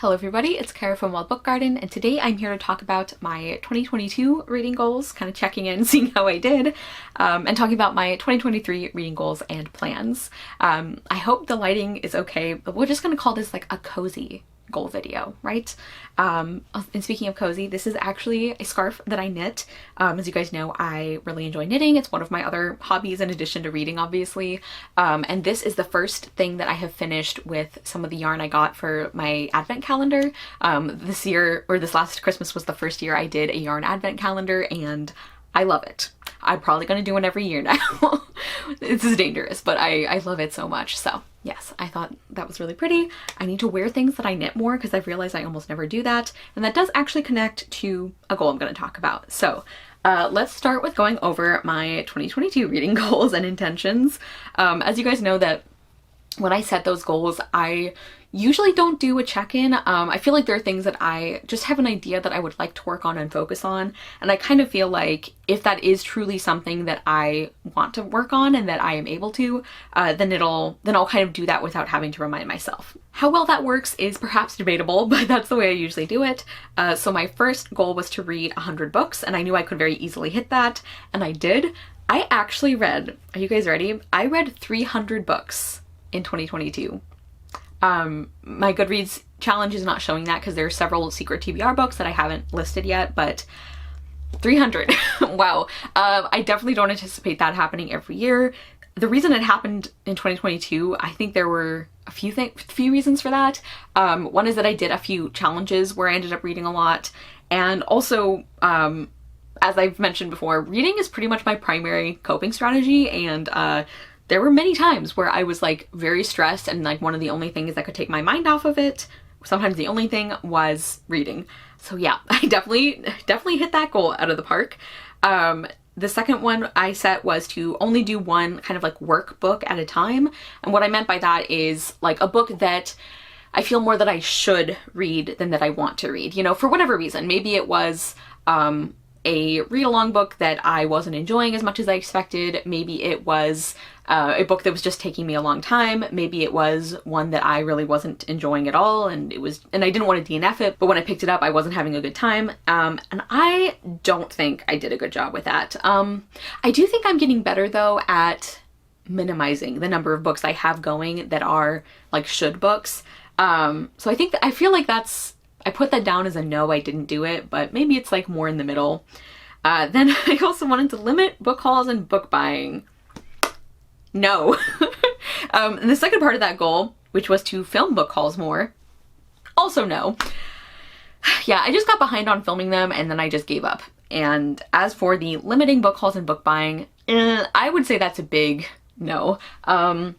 Hello everybody, it's Kara from Wild Book Garden, and today I'm here to talk about my 2022 reading goals, kind of checking in, seeing how I did, and talking about my 2023 reading goals and plans. I hope the lighting is okay, but we're just going to call this like a cozy goal video, right? And speaking of cozy, this is actually a scarf that I knit. As you guys know, I really enjoy knitting. It's one of my other hobbies in addition to reading, obviously. And this is the first thing that I have finished with some of the yarn I got for my advent calendar. This year, or this last Christmas was the first year I did a yarn advent calendar, and I love it. I'm probably going to do one every year now. This is dangerous, but I love it so much. So yes, I thought that was really pretty. I need to wear things that I knit more because I've realized I almost never do that. And that does actually connect to a goal I'm going to talk about. So let's start with going over my 2022 reading goals and intentions. As you guys know, that when I set those goals, I usually don't do a check-in. I feel like there are things that I just have an idea that I would like to work on and focus on, and I kind of feel like if that is truly something that I want to work on and that I am able to, then I'll kind of do that without having to remind myself. How well that works is perhaps debatable, but that's the way I usually do it. So my first goal was to read 100 books, and I knew I could very easily hit that, and I did. I actually read, are you guys ready? I read 300 books in 2022. My Goodreads challenge is not showing that because there are several secret TBR books that I haven't listed yet, but 300. Wow. I definitely don't anticipate that happening every year. The reason it happened in 2022, I think there were a few reasons for that. One is that I did a few challenges where I ended up reading a lot, and also, as I've mentioned before, reading is pretty much my primary coping strategy, and there were many times where I was like very stressed, and like one of the only things that could take my mind off of it, sometimes the only thing, was reading. So yeah, I definitely hit that goal out of the park. The second one I set was to only do one kind of like workbook at a time. And what I meant by that is like a book that I feel more that I should read than that I want to read, you know, for whatever reason. Maybe it was a read-along book that I wasn't enjoying as much as I expected. Maybe it was a book that was just taking me a long time. Maybe it was one that I really wasn't enjoying at all, and I didn't want to DNF it, but when I picked it up, I wasn't having a good time. And I don't think I did a good job with that. I do think I'm getting better though at minimizing the number of books I have going that are like should books. So I feel like I put that down as a no, I didn't do it, but maybe it's like more in the middle. Then I also wanted to limit book hauls and book buying. No. And the second part of that goal, which was to film book hauls more, also no. Yeah, I just got behind on filming them, and then I just gave up. And as for the limiting book hauls and book buying, I would say that's a big no. I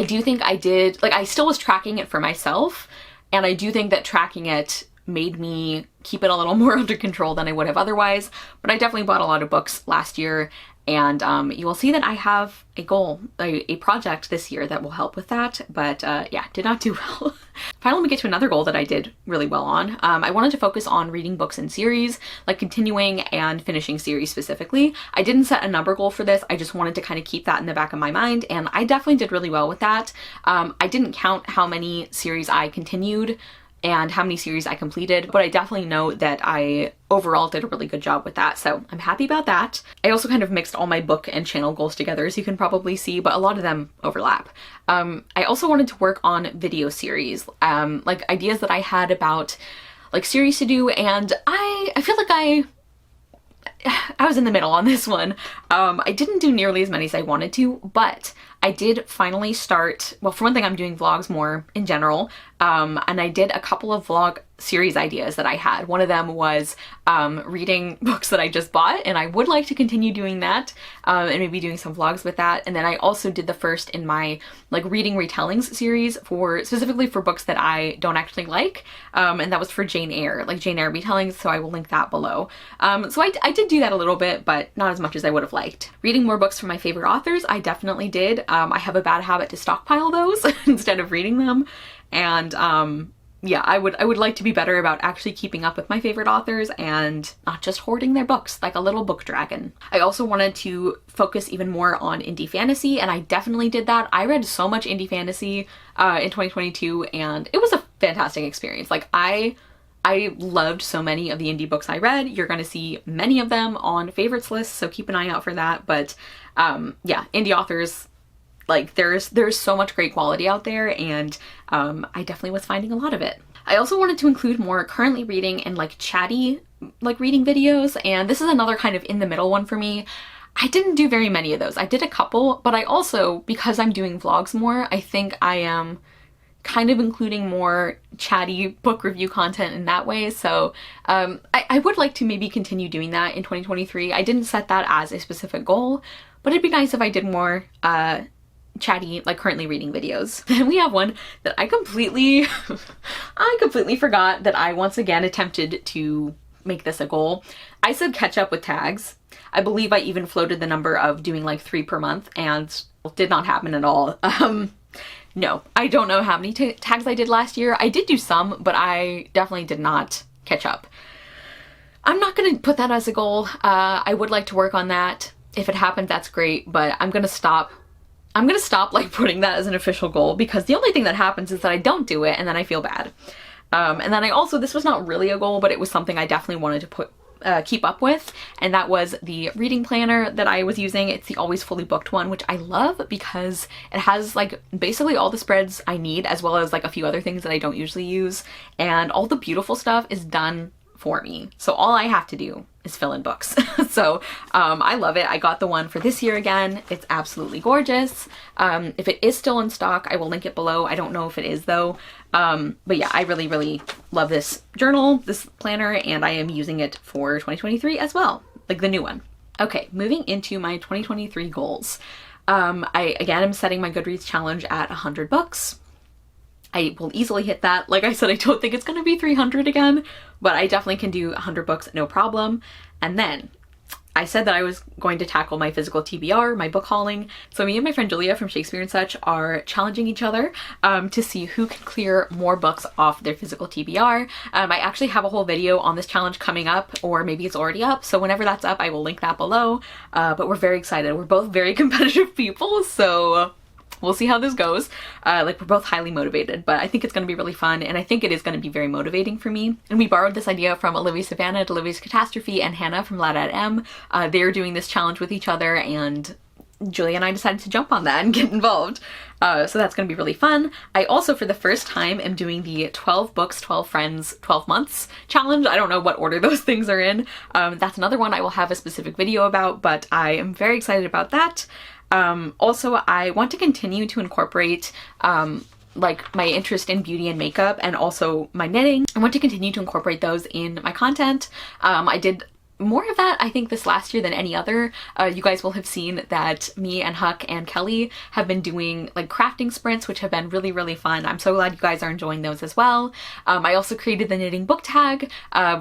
do think I did, like, I still was tracking it for myself, and I do think that tracking it made me keep it a little more under control than I would have otherwise. But I definitely bought a lot of books last year, and you will see that I have a goal, a project this year that will help with that. But yeah, did not do well. Finally, we get to another goal that I did really well on. I wanted to focus on reading books in series, like continuing and finishing series specifically. I didn't set a number goal for this. I just wanted to kind of keep that in the back of my mind, and I definitely did really well with that. I didn't count how many series I continued and how many series I completed, but I definitely know that I overall did a really good job with that, so I'm happy about that. I also kind of mixed all my book and channel goals together, as you can probably see, but a lot of them overlap. I also wanted to work on video series, like ideas that I had about like series to do, and I feel like I was in the middle on this one. I didn't do nearly as many as I wanted to, but I did finally start, well, for one thing, I'm doing vlogs more in general, and I did a couple of vlog series ideas that I had. One of them was reading books that I just bought, and I would like to continue doing that, and maybe doing some vlogs with that. And then I also did the first in my like reading retellings series specifically for books that I don't actually like, and that was for Jane Eyre, like Jane Eyre retellings, so I will link that below. So I did do that a little bit, but not as much as I would have liked. Reading more books from my favorite authors, I definitely did. I have a bad habit to stockpile those instead of reading them, and yeah, I would like to be better about actually keeping up with my favorite authors and not just hoarding their books like a little book dragon. I also wanted to focus even more on indie fantasy, and I definitely did that. I read so much indie fantasy in 2022, and it was a fantastic experience. Like I loved so many of the indie books I read. You're going to see many of them on favorites lists, so keep an eye out for that. But yeah, indie authors, like there's so much great quality out there, and I definitely was finding a lot of it. I also wanted to include more currently reading and like chatty like reading videos, and this is another kind of in the middle one for me. I didn't do very many of those. I did a couple, but I also, because I'm doing vlogs more, I think I am kind of including more chatty book review content in that way. So I would like to maybe continue doing that in 2023. I didn't set that as a specific goal, but it'd be nice if I did more chatty, like currently reading videos. Then we have one that I completely forgot that I once again attempted to make this a goal. I said catch up with tags. I believe I even floated the number of doing like 3 per month, and it did not happen at all. No, I don't know how many tags I did last year. I did do some, but I definitely did not catch up. I'm not going to put that as a goal. I would like to work on that. If it happens, that's great, but I'm going to stop like putting that as an official goal, because the only thing that happens is that I don't do it and then I feel bad. And then I also, this was not really a goal, but it was something I definitely wanted to keep up with, and that was the reading planner that I was using. It's the Always Fully Booked one, which I love because it has like basically all the spreads I need, as well as like a few other things that I don't usually use, and all the beautiful stuff is done for me. So all I have to do is fill in books. So I love it. I got the one for this year again. It's absolutely gorgeous. If it is still in stock, I will link it below. I don't know if it is though. But yeah, I really, really love this journal, this planner, and I am using it for 2023 as well, like the new one. Okay, moving into my 2023 goals. I again am setting my Goodreads challenge at 100 books. I will easily hit that. Like I said, I don't think it's going to be 300 again, but I definitely can do 100 books, no problem. And then I said that I was going to tackle my physical TBR, my book hauling. So me and my friend Julia from Shakespeare and Such are challenging each other to see who can clear more books off their physical TBR. I actually have a whole video on this challenge coming up, or maybe it's already up. So whenever that's up, I will link that below. But we're very excited. We're both very competitive people, so we'll see how this goes. Like we're both highly motivated, but I think it's going to be really fun, and I think it is going to be very motivating for me. And we borrowed this idea from Olivia Savannah at Olivia's Catastrophe and Hannah from Lad M. They're doing this challenge with each other, and Julia and I decided to jump on that and get involved. So that's going to be really fun. I also, for the first time, am doing the 12 books, 12 friends, 12 months challenge. I don't know what order those things are in. That's another one I will have a specific video about, but I am very excited about that. Also, I want to continue to incorporate like my interest in beauty and makeup, and also my knitting. I want to continue to incorporate those in my content. I did more of that, I think, this last year than any other. You guys will have seen that me and Huck and Kelly have been doing like crafting sprints, which have been really, really fun. I'm so glad you guys are enjoying those as well. I also created the knitting book tag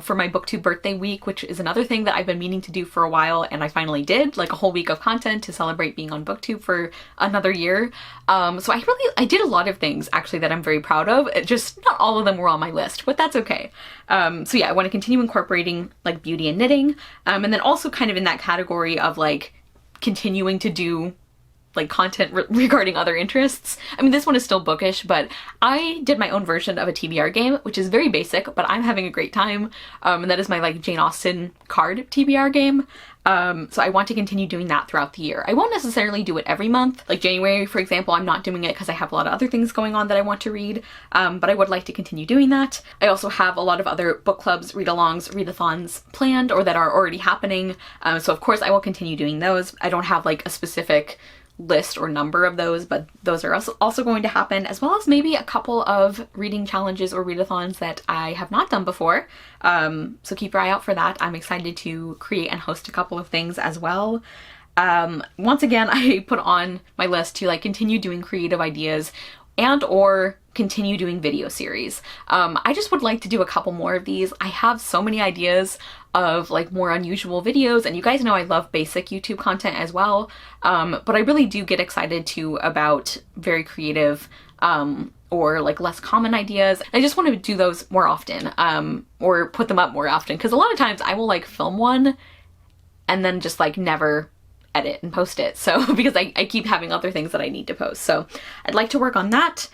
for my BookTube birthday week, which is another thing that I've been meaning to do for a while, and I finally did, like a whole week of content to celebrate being on BookTube for another year. So I did a lot of things actually that I'm very proud of. Just not all of them were on my list, but that's okay. So yeah, I want to continue incorporating like beauty and knitting. And then also kind of in that category of like continuing to do like content regarding other interests. I mean, this one is still bookish, but I did my own version of a TBR game, which is very basic, but I'm having a great time. And that is my like Jane Austen card TBR game. So I want to continue doing that throughout the year. I won't necessarily do it every month. Like January, for example, I'm not doing it because I have a lot of other things going on that I want to read, but I would like to continue doing that. I also have a lot of other book clubs, read-alongs, readathons planned or that are already happening. So of course I will continue doing those. I don't have like a specific list or number of those, but those are also going to happen, as well as maybe a couple of reading challenges or readathons that I have not done before. So keep your eye out for that. I'm excited to create and host a couple of things as well. Once again, I put on my list to like continue doing creative ideas and or continue doing video series. I just would like to do a couple more of these. I have so many ideas of like more unusual videos, and you guys know I love basic YouTube content as well, but I really do get excited too about very creative or like less common ideas. I just want to do those more often, or put them up more often, because a lot of times I will like film one and then just like never edit and post it, so because I keep having other things that I need to post. So I'd like to work on that.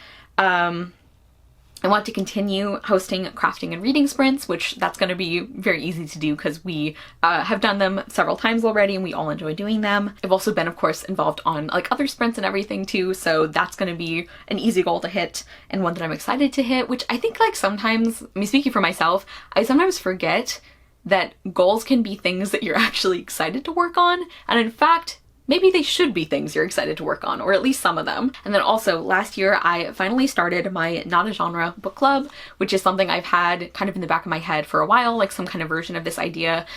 I want to continue hosting crafting and reading sprints, which that's going to be very easy to do because we have done them several times already and we all enjoy doing them. I've also been, of course, involved on like other sprints and everything too, so that's going to be an easy goal to hit and one that I'm excited to hit, which I think like sometimes, I mean, speaking for myself, I sometimes forget that goals can be things that you're actually excited to work on, and in fact, maybe they should be things you're excited to work on, or at least some of them. And then also last year, I finally started my Not a Genre book club, which is something I've had kind of in the back of my head for a while, like some kind of version of this idea.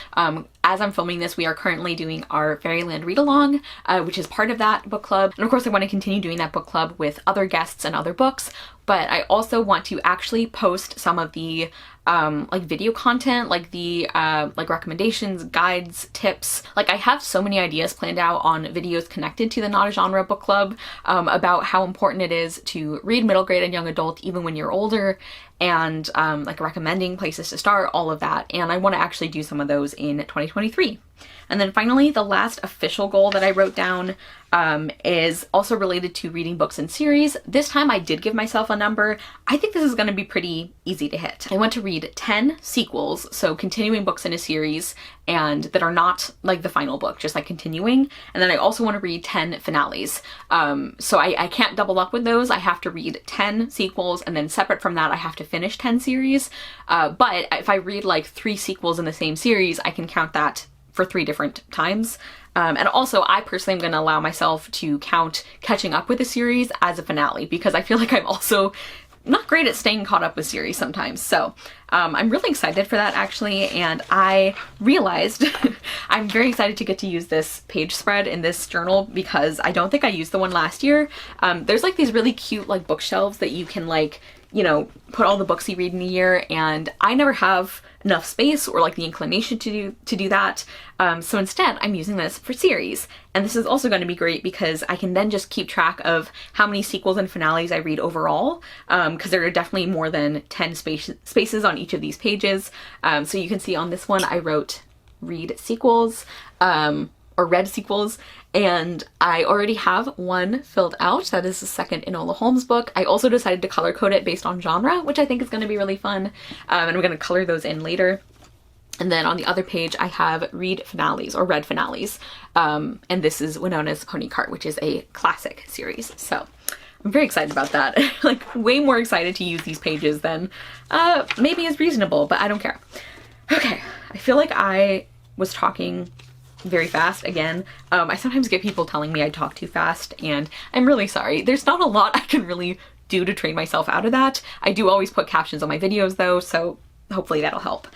As I'm filming this, we are currently doing our Fairyland read along, which is part of that book club. And of course, I want to continue doing that book club with other guests and other books, but I also want to actually post some of the like video content, like the like recommendations, guides, tips. Like I have so many ideas planned out on videos connected to the Not a Genre book club about how important it is to read middle grade and young adult even when you're older, and like recommending places to start, all of that. And I want to actually do some of those in 2023. And then finally, the last official goal that I wrote down is also related to reading books in series. This time I did give myself a number. I think this is going to be pretty easy to hit. I want to read 10 sequels, so continuing books in a series, and that are not like the final book, just like continuing. And then I also want to read 10 finales. So I can't double up with those. I have to read 10 sequels, and then separate from that, I have to finish 10 series. But if I read like 3 sequels in the same series, I can count that for 3 different times. And also, I personally am going to allow myself to count catching up with a series as a finale, because I feel like I'm also not great at staying caught up with series sometimes. So I'm really excited for that actually, and I realized I'm very excited to get to use this page spread in this journal because I don't think I used the one last year. There's like these really cute like bookshelves that you can like, you know, put all the books you read in a year, and I never have enough space or like the inclination to do that. So instead I'm using this for series. And this is also going to be great because I can then just keep track of how many sequels and finales I read overall, because there are definitely more than 10 spaces on each of these pages. So you can see on this one I wrote read sequels, or read sequels, and I already have one filled out. That is the second Enola Holmes book. I also decided to color code it based on genre, which I think is going to be really fun, and I'm going to color those in later. And then on the other page I have read finales, or read finales, and this is Winona's Pony Cart, which is a classic series. So I'm very excited about that. Like way more excited to use these pages than maybe is reasonable, but I don't care. Okay, I feel like I was talking very fast again. I sometimes get people telling me I talk too fast, and I'm really sorry. There's not a lot I can really do to train myself out of that. I do always put captions on my videos though, so hopefully that'll help.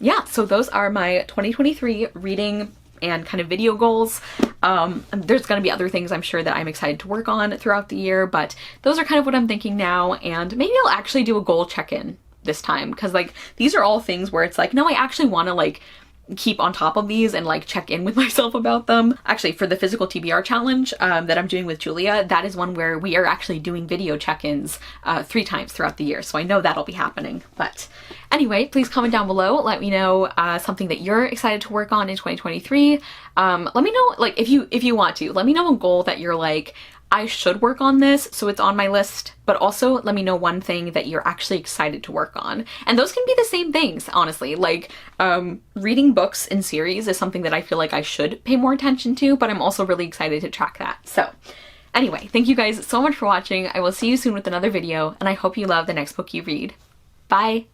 Yeah, so those are my 2023 reading and kind of video goals. There's going to be other things I'm sure that I'm excited to work on throughout the year, but those are kind of what I'm thinking now, and maybe I'll actually do a goal check-in this time, because like these are all things where it's like, no, I actually want to like keep on top of these and like check in with myself about them. Actually, for the physical TBR challenge that I'm doing with Julia, that is one where we are actually doing video check-ins 3 times throughout the year, so I know that'll be happening. But anyway, please comment down below, let me know something that you're excited to work on in 2023. Let me know, like, if you want to, let me know a goal that you're like, I should work on this, so it's on my list, but also let me know one thing that you're actually excited to work on. And those can be the same things, honestly. Like, reading books in series is something that I feel like I should pay more attention to, but I'm also really excited to track that. So anyway, thank you guys so much for watching. I will see you soon with another video, and I hope you love the next book you read. Bye!